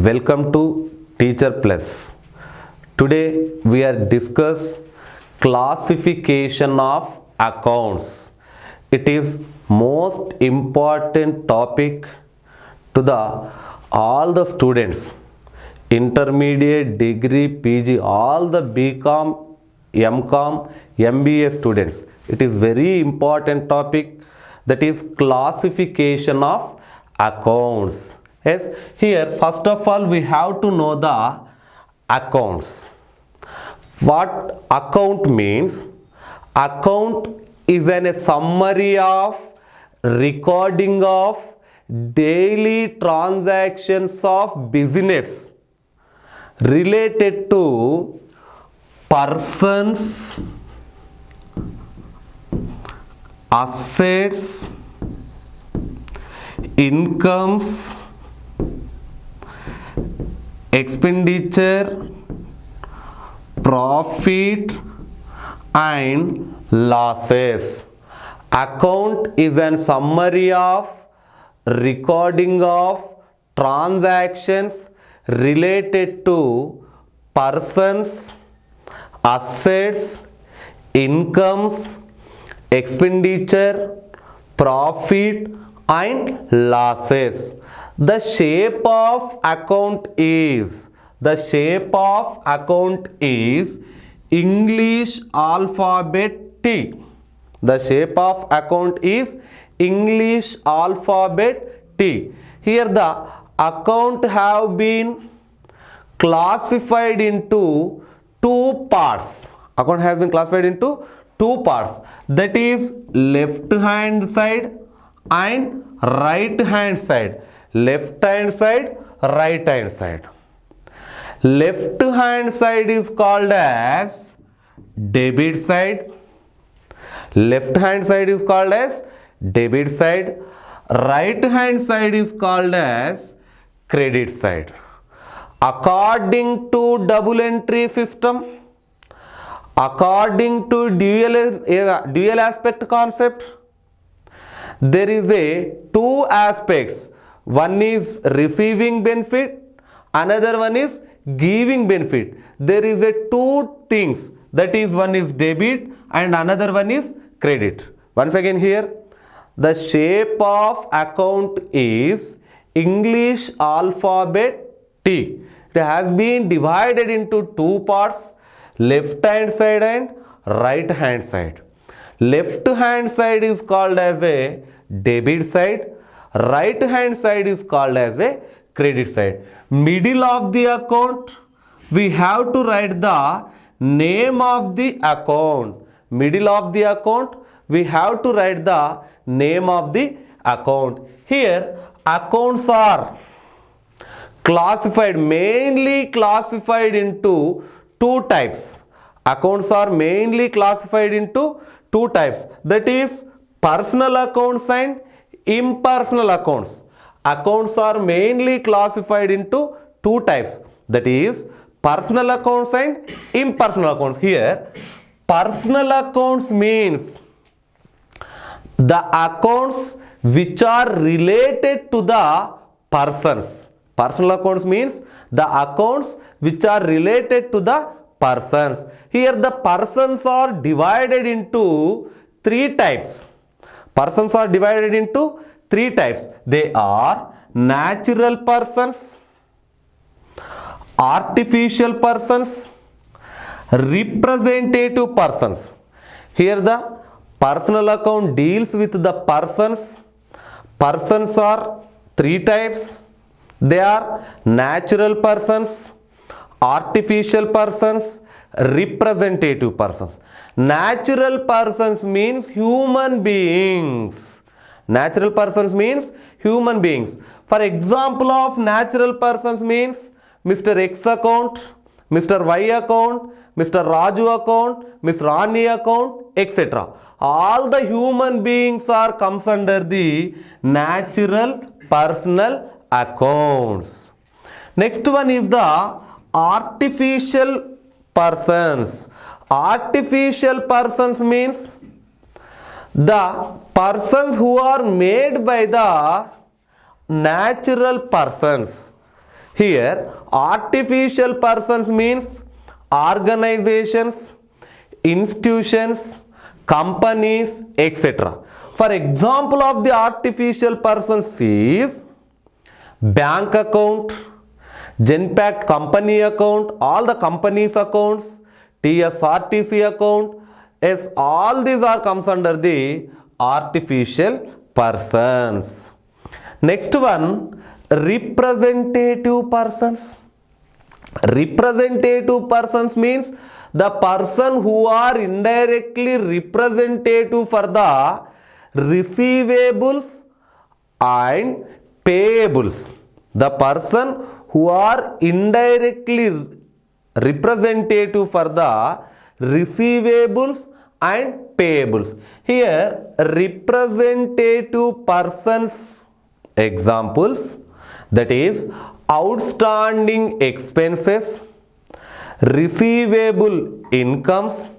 Welcome to Teacher Plus. Today we are discuss classification of accounts. It is most important topic to all the students, intermediate, degree, PG, all the BCom, MCom, MBA students. It is very important topic, that is classification of accounts. Yes, here first of all we have to know the accounts. What account means? Account is a summary of recording of daily transactions of business related to persons, assets, incomes, expenditure, profit and losses. Account is a summary of recording of transactions related to persons, assets, incomes, expenditure, profit and losses. The shape of account is English alphabet T. The shape of account is English alphabet T. Here the account have been classified into two parts. Account has been classified into two parts, that is left hand side and right hand side. Left hand side, right hand side. Left hand side is called as debit side. Left hand side is called as debit side. Right hand side is called as credit side. According to double entry system, according to dual aspect concept, there is two aspects. One is receiving benefit, another one is giving benefit. There is two things, that is one is debit and another one is credit. Once again here, the shape of account is English alphabet T. It has been divided into two parts, left hand side and right hand side. Left hand side is called as a debit side, right hand side is called as a credit side. Middle of the account, we have to write the name of the account. Middle of the account, we have to write the name of the account. Here accounts are mainly classified into two types. Accounts are mainly classified into two types, that is personal accounts and impersonal accounts. Accounts are mainly classified into two types, that is personal accounts and impersonal accounts. Here personal accounts means the accounts which are related to the persons. Personal accounts means the accounts which are related to the persons. Here the persons are divided into three types. Persons are divided into three types. They are natural persons, artificial persons, representative persons. Here the personal account deals with the persons. Persons are three types. They are natural persons, artificial persons, representative persons. Natural persons means human beings. Natural persons means human beings. For example of natural persons means Mr. X account, Mr. Y account, Mr. Raju account, Ms. Rani account, etc. All the human beings are comes under the natural personal accounts. Next one is the artificial persons. Artificial persons means the persons who are made by the natural persons. Here, artificial persons means organizations, institutions, companies, etc. For example of the artificial persons is bank account, Genpact company account, all the companies accounts, TSRTC account. Yes, all these are comes under the artificial persons. Next one, representative persons. Representative persons means the person who are indirectly representative for the receivables and payables. The person who are indirectly representative for the receivables and payables. Here, representative persons examples, that is outstanding expenses, receivable incomes,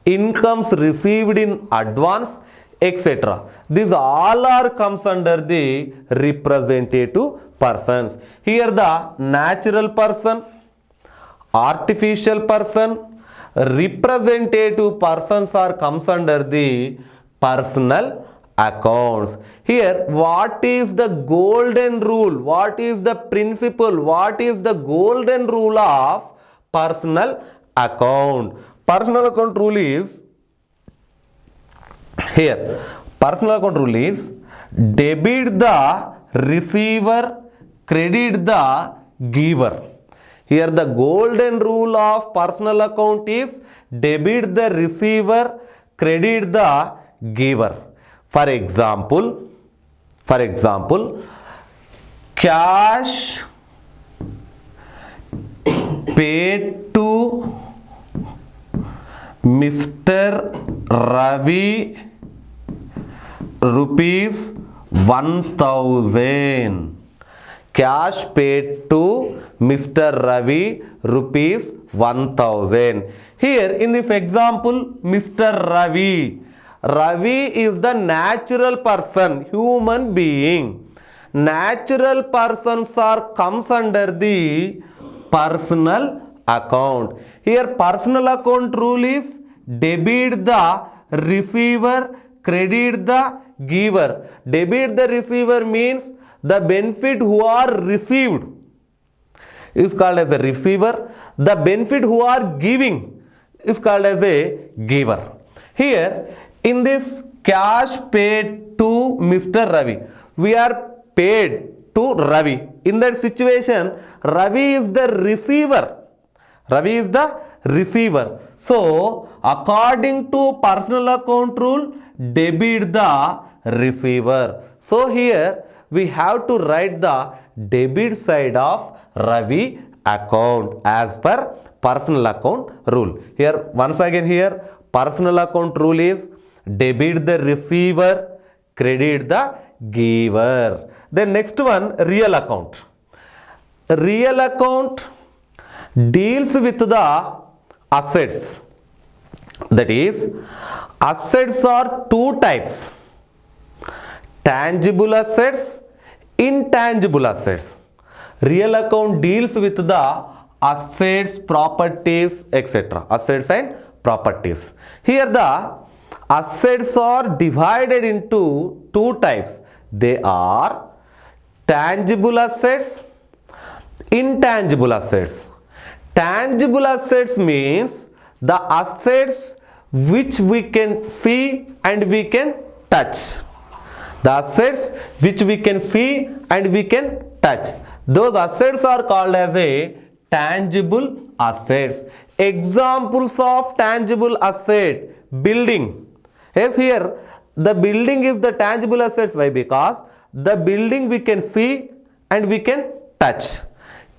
incomes received in advance, etc. These all are comes under the representative persons. Here the natural person, artificial person, representative persons are comes under the personal accounts. Here, what is the golden rule? What is the principle? What is the golden rule of personal account? Personal account rule is here. Personal account rule is debit the receiver, credit the giver. Here the golden rule of personal account is debit the receiver, credit the giver. For example, cash paid to Mr. Ravi rupees 1000. Cash paid to Mr. Ravi rupees 1000. Here in this example, Mr. Ravi is the natural person, human being. Natural persons are comes under the personal account. Here personal account rule is debit the receiver, credit the giver. Debit the receiver means the benefit who are received is called as a receiver. The benefit who are giving is called as a giver. Here in this cash paid to Mr. Ravi, we are paid to Ravi. In that situation, Ravi is the receiver. Ravi is the receiver. So, according to personal account rule, debit the receiver. So, here we have to write the debit side of Ravi account as per personal account rule. Here, once again here, personal account rule is debit the receiver, credit the giver. Then next one, real account. Real account deals with the assets. That is, assets are two types: tangible assets, intangible assets. Real account deals with the assets, properties, etc. Assets and properties. Here the assets are divided into two types. They are tangible assets, intangible assets. Tangible assets means the assets which we can see and we can touch. The assets which we can see and we can touch. Those assets are called as a tangible assets. Examples of tangible asset: building. Yes, here the building is the tangible assets. Why? Because the building we can see and we can touch.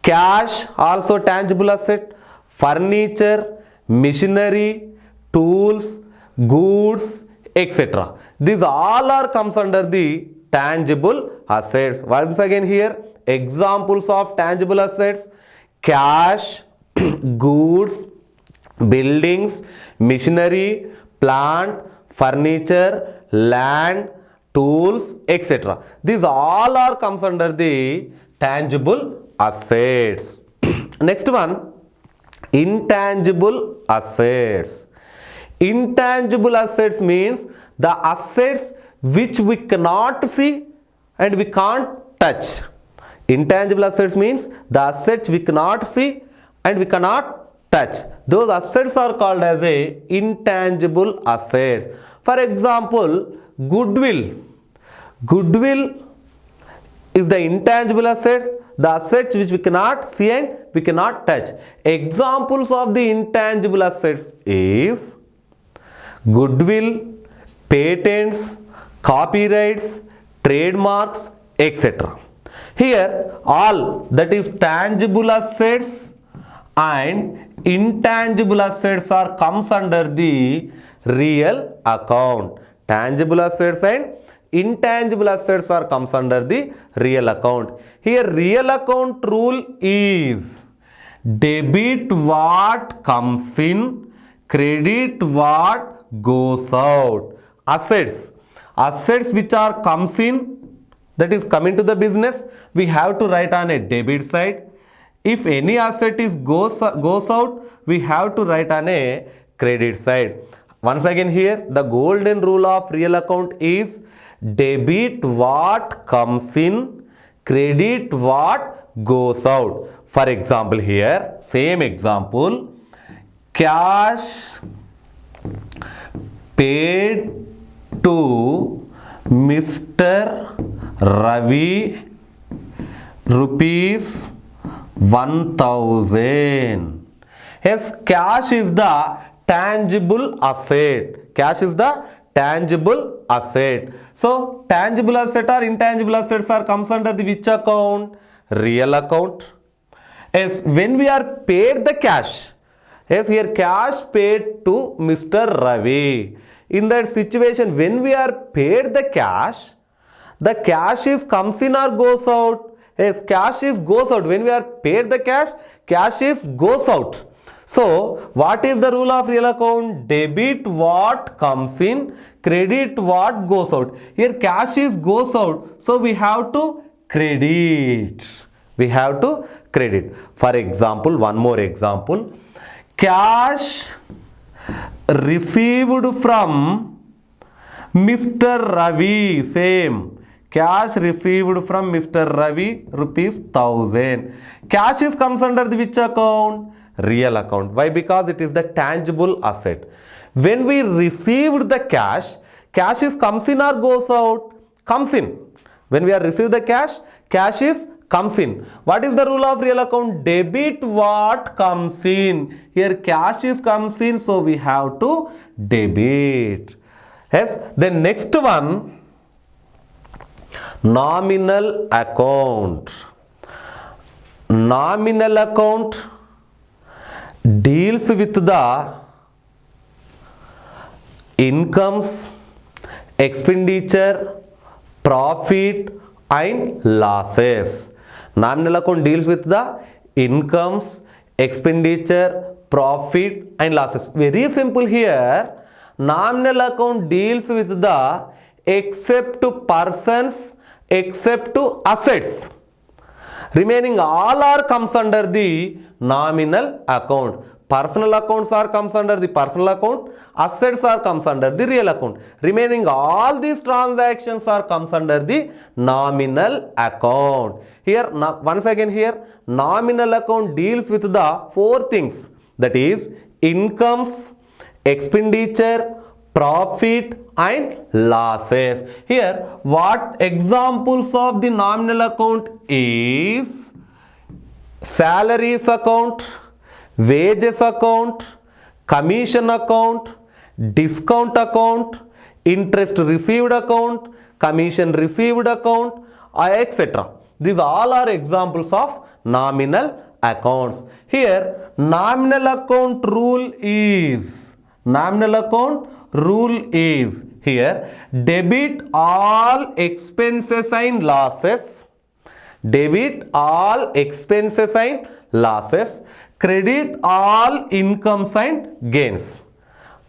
Cash also tangible asset. Furniture, machinery, tools, goods, etc. These all are comes under the tangible assets. Once again here, examples of tangible assets: cash, goods, buildings, machinery, plant, furniture, land, tools, etc. These all are comes under the tangible assets. Next one, intangible assets. Intangible assets means the assets which we cannot see and we can't touch. Intangible assets means the assets we cannot see and we cannot touch. Those assets are called as a intangible assets. For example, goodwill. Goodwill is the intangible assets, the assets which we cannot see and we cannot touch. Examples of the intangible assets is goodwill, patents, copyrights, trademarks, etc. Here all that is tangible assets and intangible assets are comes under the real account. Tangible assets and intangible assets are comes under the real account. Here real account rule is debit what comes in, credit what goes out. Assets which are comes in, that is coming to the business, we have to write on a debit side. If any asset is goes out, we have to write on a credit side. Once again here, the golden rule of real account is debit what comes in, credit what goes out. For example here, same example, cash paid to Mr. Ravi rupees 1000. Yes, cash is the tangible asset. Cash is the tangible asset. So, tangible asset or intangible assets are comes under the which account? Real account. Yes, when we are paid the cash. Yes, here cash paid to Mr. Ravi. In that situation, when we are paid the cash is comes in or goes out? Yes, cash is goes out. When we are paid the cash is goes out. So, what is the rule of real account? Debit what comes in, credit what goes out. Here cash is goes out. So, we have to credit. We have to credit. For example, one more example. Cash received from Mr. Ravi, same. Cash received from Mr. Ravi rupees 1000. Cash is comes under the which account? Real account. Why? Because it is the tangible asset. When we received the cash is comes in or goes out? Comes in. When we are received the cash is comes in. What is the rule of real account? Debit what comes in. Here cash is comes in, so we have to debit. Yes. Then next one, nominal account. Nominal account deals with the incomes, expenditure, profit and losses. Nominal account deals with the incomes, expenditure, profit and losses. Very simple here. Nominal account deals with the except to persons, except to assets. Remaining all are comes under the nominal account. Personal accounts are comes under the personal account. Assets are comes under the real account. Remaining all these transactions are comes under the nominal account. Here, once again here, nominal account deals with the four things. That is incomes, expenditure, profit and losses. Here, what examples of the nominal account is salaries account, wages account, commission account, discount account, interest received account, commission received account, etc. These all are examples of nominal accounts. Here, nominal account rule is here debit all expenses and losses, debit all expenses and losses, credit all incomes and gains.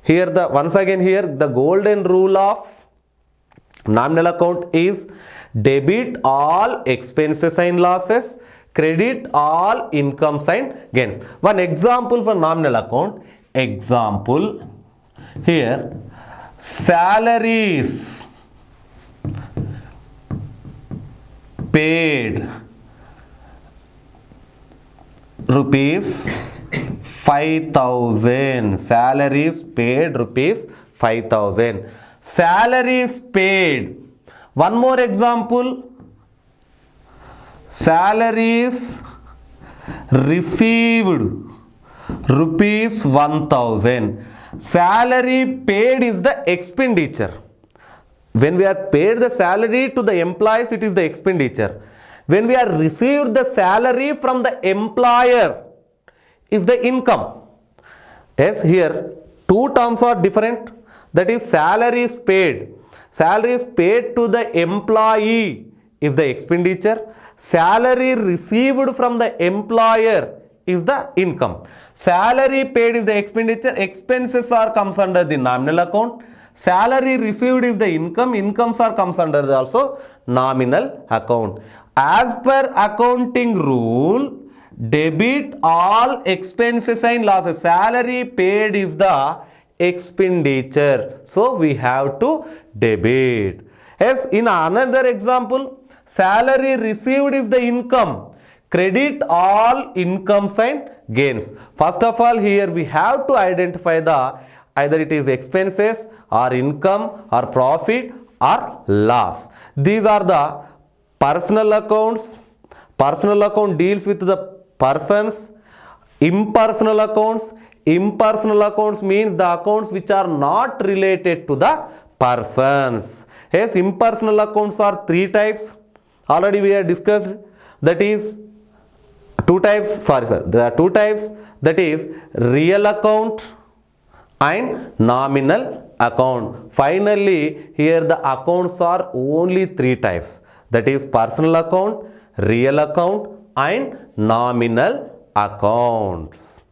Here once again here the golden rule of nominal account is debit all expenses and losses, credit all incomes and gains. One example for nominal account. Example here, salaries paid rupees 5,000. Salaries paid rupees 5,000. Salaries paid. One more example. Salaries received rupees 1,000. Salary paid is the expenditure. When we are paid the salary to the employees, it is the expenditure. When we are received the salary from the employer, is the income. Yes, here two terms are different. That is, salary is paid. Salary is paid to the employee is the expenditure. Salary received from the employer is the income. Salary paid is the expenditure. Expenses are comes under the nominal account. Salary received is the income. Incomes are comes under the also nominal account. As per accounting rule, debit all expenses and losses. Salary paid is the expenditure. So we have to debit. Yes, in another example, salary received is the income. Credit all incomes and gains. First of all, here we have to identify the either it is expenses or income or profit or loss. These are the personal accounts. Personal account deals with the persons. Impersonal accounts. Impersonal accounts means the accounts which are not related to the persons. Yes, impersonal accounts are three types. Already we have discussed. That is two types. There are two types. That is real account and nominal account. Finally, here the accounts are only three types. That is personal account, real account and nominal accounts.